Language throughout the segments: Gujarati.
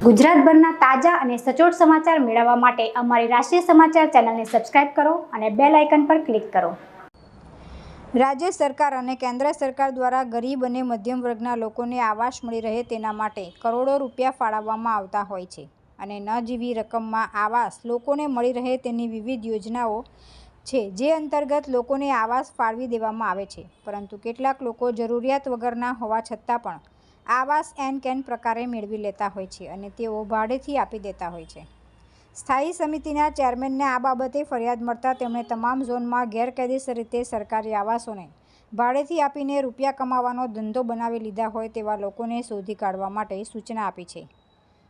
ગુજરાતભરના તાજા અને સચોટ સમાચાર મેળવવા માટે અમારી રાષ્ટ્રીય સમાચાર ચેનલને સબસ્ક્રાઇબ કરો અને બેલ આઇકન પર ક્લિક કરો। રાજ્ય સરકાર અને કેન્દ્ર સરકાર દ્વારા ગરીબ અને મધ્યમ વર્ગના લોકોને આવાસ મળી રહે તેના માટે કરોડો રૂપિયા ફાળવવામાં આવતા હોય છે અને નજીવી રકમમાં આવાસ લોકોને મળી રહે તેની વિવિધ યોજનાઓ છે, જે અંતર્ગત લોકોને આવાસ ફાળવી દેવામાં આવે છે। પરંતુ કેટલાક લોકો જરૂરિયાત વગરના હોવા છતાં પણ આવાસ એન પ્રકારે મેળવી લેતા હોય છે અને તેઓ ભાડેથી આપી દેતા હોય છે। સ્થાયી સમિતિના ચેરમેનને આ બાબતે ફરિયાદ મળતા તેમણે તમામ ઝોનમાં ગેરકાયદેસર રીતે સરકારી આવાસોને ભાડેથી આપીને રૂપિયા કમાવાનો ધંધો બનાવી લીધા હોય તેવા લોકોને શોધી કાઢવા માટે સૂચના આપી છે।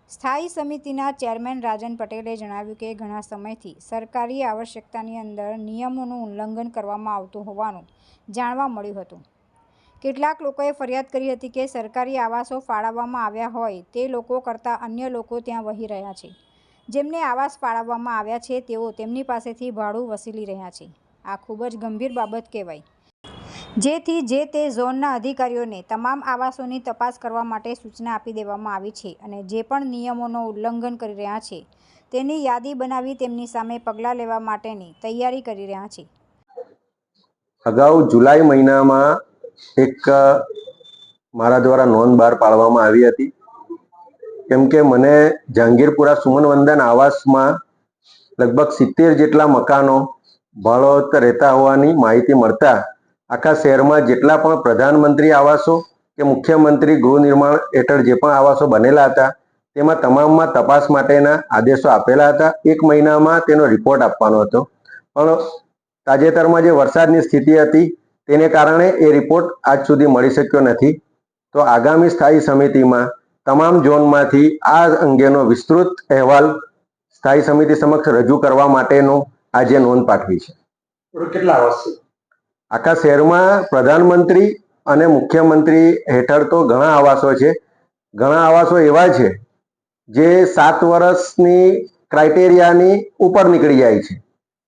સ્થાયી સમિતિના ચેરમેન રાજન પટેલે જણાવ્યું કે ઘણા સમયથી સરકારી આવશ્યકતાની અંદર નિયમોનું ઉલ્લંઘન કરવામાં આવતું હોવાનું જાણવા મળ્યું હતું। કેટલાક લોકોએ ફરિયાદ કરી હતી કે સરકારી આવાસો ફાળવવામાં આવ્યા હોય તે લોકો કરતાં અન્ય લોકો ત્યાં વહી રહ્યા છે। જેમને આવાસ ફાળવવામાં આવ્યા છે તેઓ તેમની પાસેથી ભાડું વસૂલી રહ્યા છે। આ ખૂબ જ ગંભીર બાબત કહેવાય, જેથી જે તે ઝોનના અધિકારીઓને તમામ આવાસોની તપાસ કરવા માટે સૂચના આપી દેવામાં આવી છે અને જે પણ નિયમોનું ઉલ્લંઘન કરી રહ્યા છે તેની યાદી બનાવી તેમની સામે પગલાં લેવા માટેની તૈયારી કરી રહ્યા છે। અગાઉ જુલાઈ મહિનામાં એક મારા દ્વારા નોંધ બહાર પાડવામાં આવી હતી, કેમ કે મને જહાંગીરપુરા સુમન વંદન આવાસમાં લગભગ 70 જેટલા મકાનો ભાડોત રહેતા હોવાની માહિતી મળતા આખા શહેરમાં જેટલા પણ પ્રધાનમંત્રી આવાસો કે મુખ્યમંત્રી ગૃહ નિર્માણ હેઠળ જે પણ આવાસો બનેલા હતા તેમાં તમામમાં તપાસ માટેના આદેશો આપેલા હતા। 1 મહિનામાં તેનો રિપોર્ટ આપવાનો હતો, પણ તાજેતરમાં જે વરસાદની સ્થિતિ હતી તેને કારણે એ રિપોર્ટ આજ સુધી મળી શક્યો નથી। તો આગામી સ્થાયી સમિતિમાં તમામ ઝોનમાંથી આ અંગેનો વિસ્તૃત અહેવાલ સ્થાયી સમિતિ સમક્ષ રજૂ કરવા માટેનો આજે નોંધ પાઠવી છે। કેટલા આવાસ છે? આખા શહેરમાં પ્રધાનમંત્રી અને મુખ્યમંત્રી હેઠળ તો ઘણા આવાસો છે। ઘણા આવાસો એવા છે જે 7 વર્ષની ક્રાઇટેરિયાની ઉપર નીકળી જાય છે,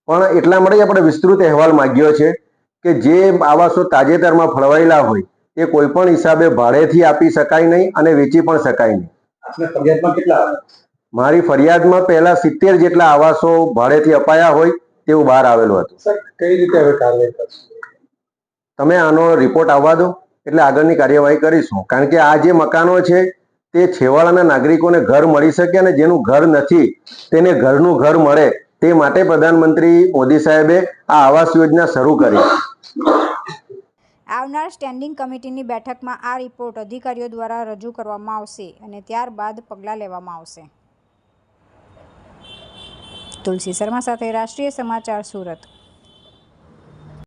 પણ એટલા માટે આપણે વિસ્તૃત અહેવાલ માંગ્યો છે કે જે આવાસો તાજેતરમાં ફળવાયેલા હોય તે કોઈ પણ હિસાબે ભાડેથી આપી શકાય નહીં અને વેચી પણ શકાય નહીં। આપને ફરિયાદમાં કેટલા આવ્યા? મારી ફરિયાદમાં પહેલા 70 જેટલા આવાસો ભાડેથી અપાયા હોય તેવું બહાર આવેલું હતું। સર, કઈ રીતે હવે કાર્યવાહી કરશો? તમે આનો રિપોર્ટ આવવા દો એટલે આગળની કાર્યવાહી કરીશું, કારણ કે આ જે મકાનો છે તે છેવાડાના નાગરિકોને ઘર મળી શકે અને જેનું ઘર નથી તેને ઘરનું ઘર મળે તે માટે પ્રધાનમંત્રી મોદી સાહેબે આ આવાસ યોજના શરૂ કરી। આવનાર સ્ટેન્ડિંગ કમિટીની બેઠકમાં આ રિપોર્ટ અધિકારીઓ દ્વારા રજૂ કરવામાં આવશે અને ત્યારબાદ પગલાં લેવામાં આવશે। તુલસી શર્મા સાથે રાષ્ટ્રીય સમાચાર, સુરત।